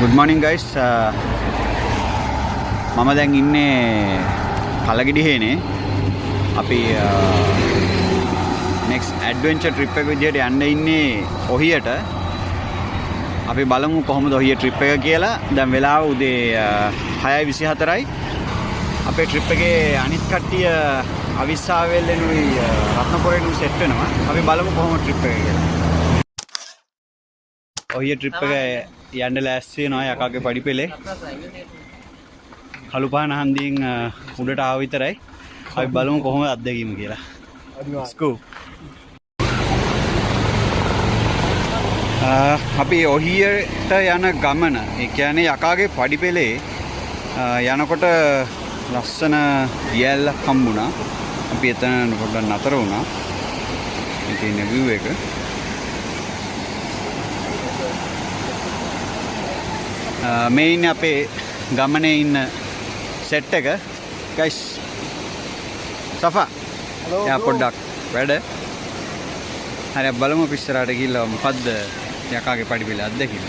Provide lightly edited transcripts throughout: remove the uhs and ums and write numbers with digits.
Good morning guys. මම දැන් ඉන්නේ කලගිඩිහේනේ. අපි next adventure trip එක විදියට යන්න ඉන්නේ ඔහියට. අපි බලමු කොහොමද ඔහිය trip එක කියලා. දැන් වෙලාව උදේ 6:24යි. අපේ trip එකේ අනිත් කට්ටිය අවිස්සාවෙල්ලෙනුයි රත්නපුරේනුයි සෙට් වෙනවා. අපි බලමු කොහොමද trip එක කියලා. ඔහිය trip එක යන්න ලෑස්ති වෙනවා යකාගේ පඩිපෙලේ. කළුපාන හන්දියෙන් උඩට ආව විතරයි. අපි බලමු කොහොමද අත්දැකීම කියලා. Let's go. අපි ඔහියට යන ගමන, ඒ කියන්නේ යකාගේ පඩිපෙලේ යනකොට ලස්සන දියැලක් හම්බුණා. අපි එතන පොඩ්ඩක් නතර වුණා. ඉතින් view එක මේ ඉන්නේ අපේ ගමනේ ඉන්න සෙට් එක. guys සෆා යා පොඩ්ඩක් වැඩ හරි බලමු පිස්සරාට ගිහිල්ලා මොකද්ද යකාගේ පඩිපෙළ අත්දැකීම.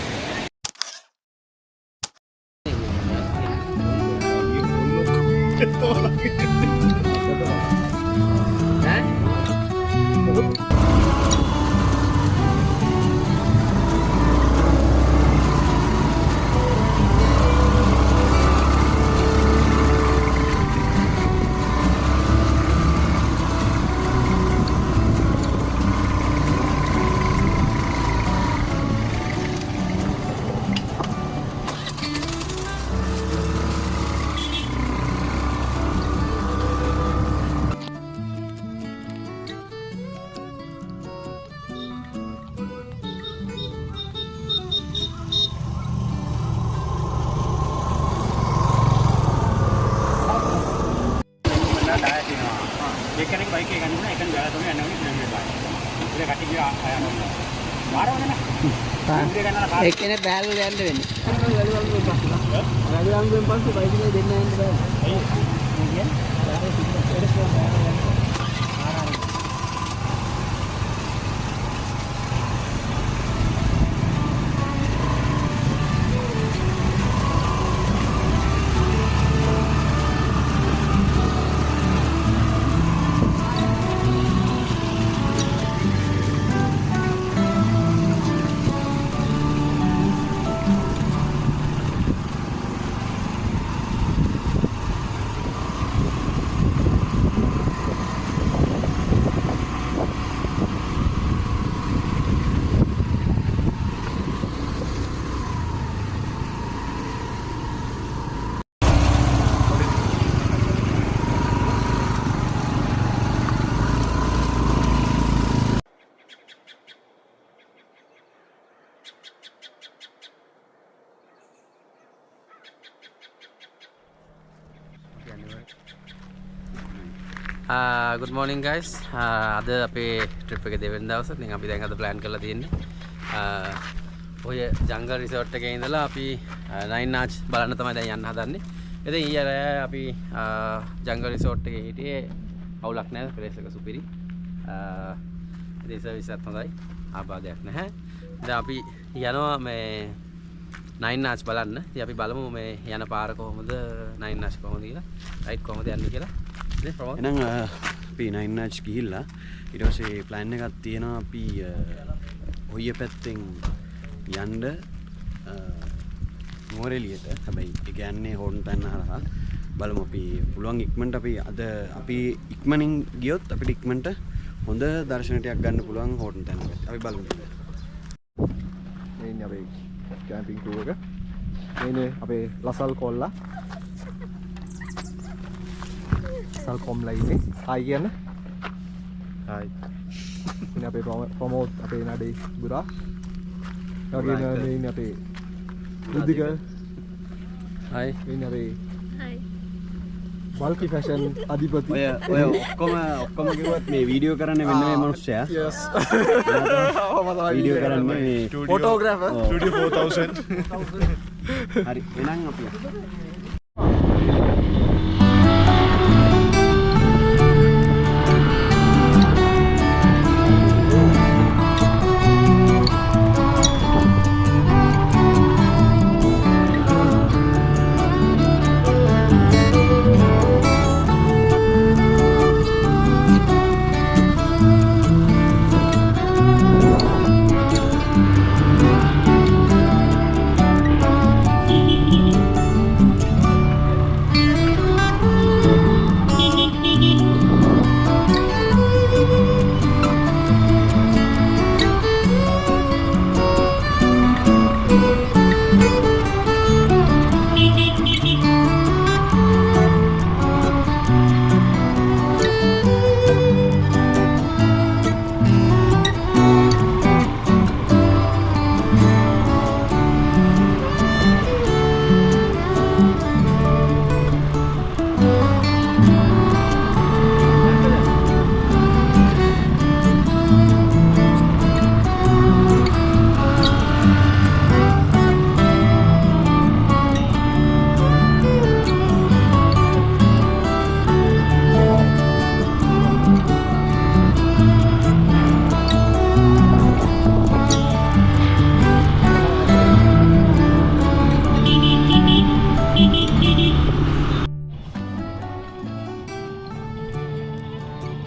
එකෙනෙක් බයික් එක ගන්න එකෙන් ගාලා තමයි යන්නේ නේ බයික්. ඒක කටි ගියා අයනවා. මාරවනේ නේ. එක්කෙනෙක් බෑල් වල යන්න වෙන්නේ. රාජාංගෙන් පස්සේ බයික් එකේ දෙන්න යන්න බෑ. good morning guys. අද අපේ trip එකේ දෙවෙනි දවස. ඉතින් අපි දැන් අද plan කරලා තියෙන්නේ ඔය jungle resort එකේ ඉඳලා අපි nine arch බලන්න තමයි දැන් යන්න හදන්නේ. ඉතින් ඊයේ රෑ අපි jungle resort එකේ හිටියේ අවුලක් නැහැ. place එක සුපිරි. ඉතින් service එකත් හොඳයි. ආබාධයක් නැහැ. දැන් අපි යනවා මේ nine arch බලන්න. ඉතින් අපි බලමු මේ යන පාර කොහොමද, nine arch කොහොමද කියලා, රයිඩ් කොහොමද යන්නේ කියලා. එහෙනම් අපි nine arch ගිහිල්ලා ඊට පස්සේ plan එකක් තියෙනවා අපි ඔහිය පැත්තෙන් යන්න නුවරඑළියට. හැබැයි ඒ කියන්නේ හෝර්න් තැන්න හරහා බලමු අපි පුළුවන් ඉක්මනට අපි ඉක්මනින් ගියොත් අපිට ඉක්මනට හොඳ දර්ශනයක් ගන්න පුළුවන් හෝර්න් තැන්නක. අපි බලමු. මේ ඉන්නේ අපේ කැම්පින් ටූර් එක. මේ ඉන්නේ අපේ ලසල් කොල්ලා. සල්කොම්ලා ඉන්නේ. හායි කියන්න. හායි. ඉන්නේ අපේ ප්‍රමෝද් අපේ නඩේ බුරා. වගේම මේ ඉන්නේ අපේ බුද්ධික. හායි. මේ ඉන්නේ අපේ හායි. බල්කි ෆැෂන් අධිපති. ඔය ඔක්කොම කිව්වත් මේ වීඩියෝ කරන්නේ වෙන මේ මිනිස්සයා. yes. වීඩියෝ කරන්නේ මේ ෆොටෝග්‍රැෆර්. Studio 4000. හරි එහෙනම් අපි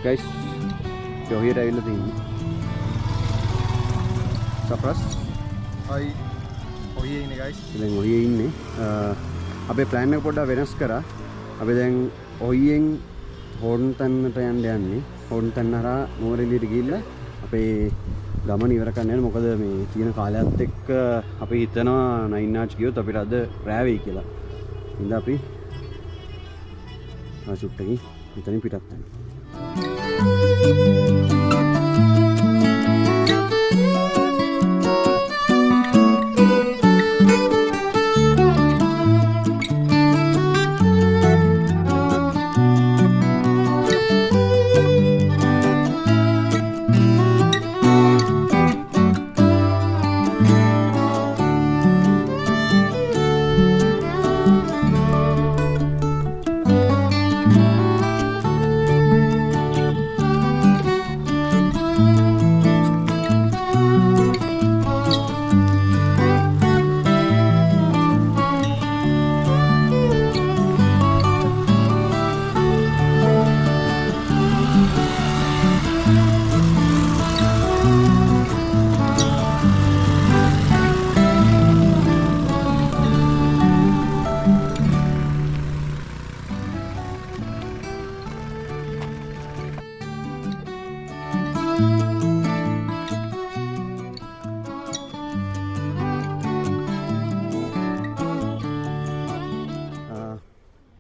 guys. ඔහියට ඇවිල්ලා තියෙන්නේ. සප්‍රස්. හයි. ඔහියේ ඉන්නේ guys. දැන් ඔහියේ ඉන්නේ. අපේ plan එක පොඩ්ඩක් වෙනස් කරා. අපි දැන් ඔහියෙන් හෝර්න්ටන්ට යන්නේ. හෝර්න්ටන් හරහා නුවරඑළියට ගිහිල්ලා අපේ ගමන ඉවර කරන්න යනවා. මොකද මේ තියෙන කාලයත් එක්ක අපි හිතනවා 9 ආච් ගියොත් අපිට අද රෑ වෙයි කියලා. ඉතින් අපි චුට්ටකින් මෙතනින් පිටත් වෙනවා.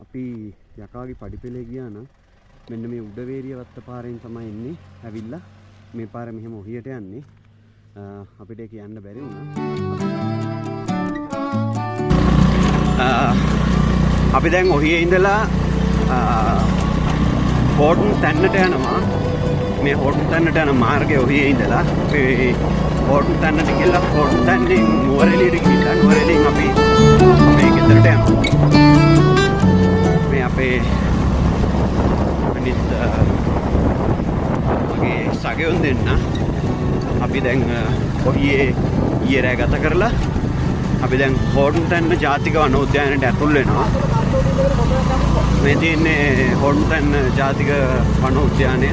අපි යකාගේ පඩිපෙළේ ගියා නම් මෙන්න මේ උඩවේරිය වත්ත පාරෙන් තමයි එන්නේ. ඇවිල්ලා මේ පාර මෙහෙම ඔහියට යන්නේ. අපිට ඒක යන්න බැරි වුණා. අපි දැන් ඔහියේ ඉඳලා හෝටන් තැන්නට යනවා. මේ හෝටන් තැන්නට යන මාර්ගයේ ඔහියේ ඉඳලා අපි හෝටන් තැන්නට ගිහලා හෝටන් තැන්නෙන් නුවරඑළියට ගිහිල්ලා නුවරඑළියෙන් අපි මේ ගෙදරට යනවා. අපේ අනිත් මගේ සගයොන් දෙන්න අපි දැන් ඔහියේ ඊයේ රෑ ගත කරලා අපි දැන් හෝර්න්ටන් ජාතික වනෝද්‍යානයට ඇතුල් වෙනවා. මේ තියෙන්නේ හෝර්න්ටන් ජාතික වනෝද්‍යානය.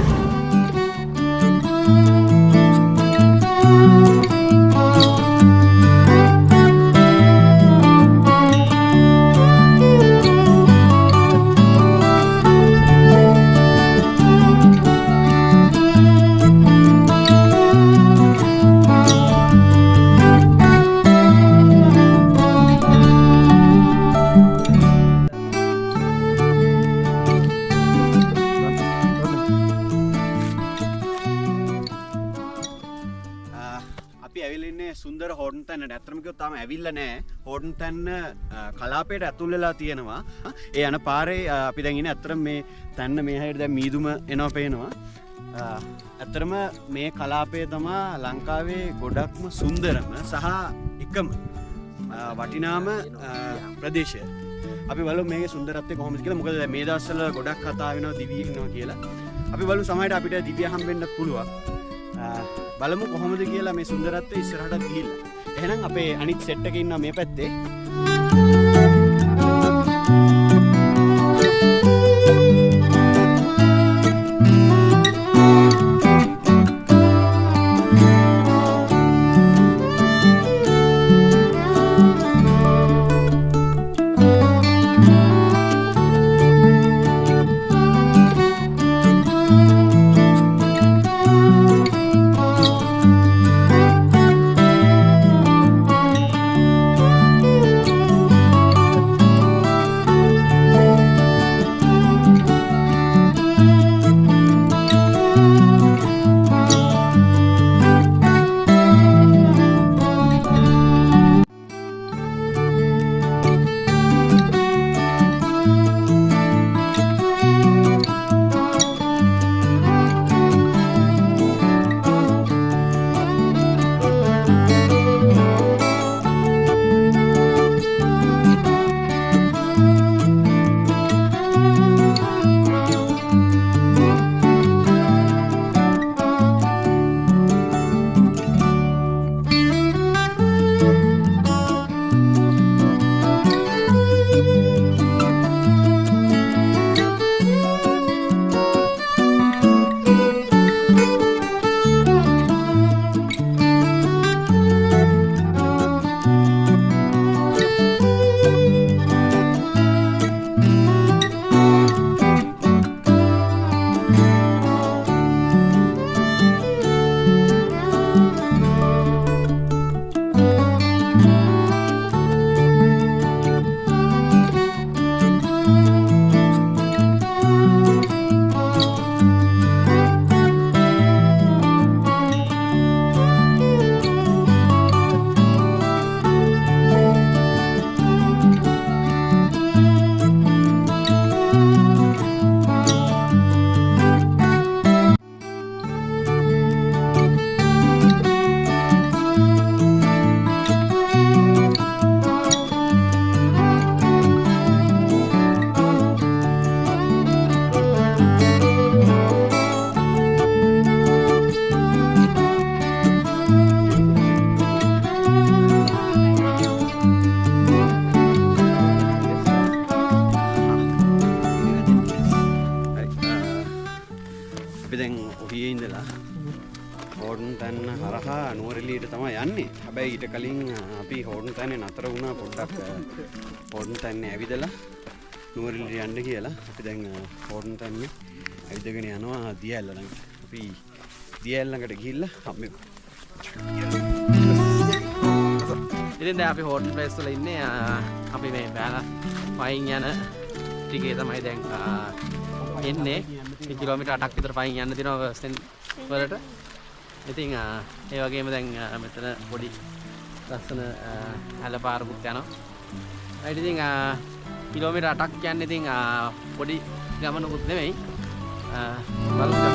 සුන්දර හෝර්න්ටන් ඇත්තටම කිව්වොත් තාම ඇවිල්ලා නැහැ. හෝර්න්ටන් කලාපයට ඇතුල් වෙලා තියෙනවා. ඒ යන පාරේ අපි දැන් ඉන්නේ ඇත්තටම මේ තැන්න මේ හැයට දැන් මීදුම එනවා පේනවා. ඇත්තටම මේ කලාපය තමයි ලංකාවේ ගොඩක්ම සුන්දරම සහ එකම වටිනාම ප්‍රදේශය. අපි බලමු මේකේ සුන්දරත්වය කොහොමද කියලා. මොකද මේ දවස්වල ගොඩක් කතා වෙනවා දිවි ඉන්නවා කියලා. අපි බලමු සමහරවිට අපිට දිව්‍ය හම්බෙන්නත් පුළුවන්. බලමු කොහොමද කියලා මේ සුන්දරත්වය ඉස්සරහට ගිහිල්ලා. එහෙනම් අපේ අනිත් සෙට් එකේ ඉන්නවා මේ පැත්තේ. හැබැයි ඊට කලින් අපි හෝර්න් තැන්නේ නතර වුණා පොඩ්ඩක් හෝර්න් තැන්නේ ඇවිදලා නුවරඑළියට යන්න කියලා. අපි දැන් හෝර්න් තැන්නේ ඇවිදගෙන යනවා දියැල්ල ළඟට. අපි දියැල්ල ළඟට ගිහිල්ලා හම්බෙමු. ඉතින් දැන් අපි හෝටල් ප්ලේස් වල ඉන්නේ. අපි මේ බෑලා පයින් යන ටිකේ තමයි දැන් එන්නේ. කිලෝමීටර් 8ක් විතර පයින් යන්න තියෙනවා වර්ස්ටෙන් වලට. ඉතින් ඒ වගේම දැන් මෙතන පොඩි ලස්සන හැලපාරකුත් යනවා. ඒත් ඉතින් කිලෝමීටර් 8ක් කියන්නේ ඉතින් පොඩි ගමනකුත් නෙමෙයි. බලමු.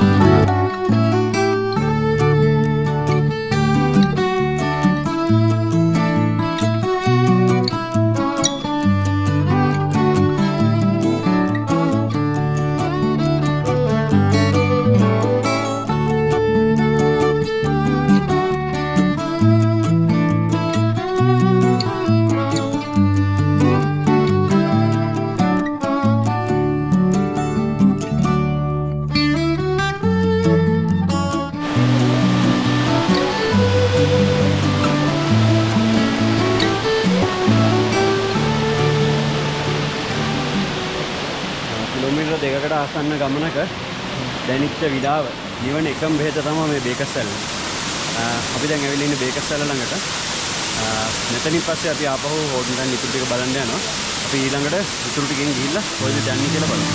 කිලෝමීටර් 2කට ආසන්න ගමනක දැනිච්ච විඩාව නිවන එකම බෙහෙත තමයි මේ බේකස්සැල. අපි දැන් ඇවිල්ලා ඉන්නේ බේකස්සැල ළඟට. මෙතනින් පස්සේ අපි ආපහු හෝටල් එකෙන් ඉතුරු ටික බලන්න යනවා. අපි ඊළඟට ඉතුරු ටිකෙන් ගිහිල්ලා කොහෙද යන්නේ කියලා බලමු.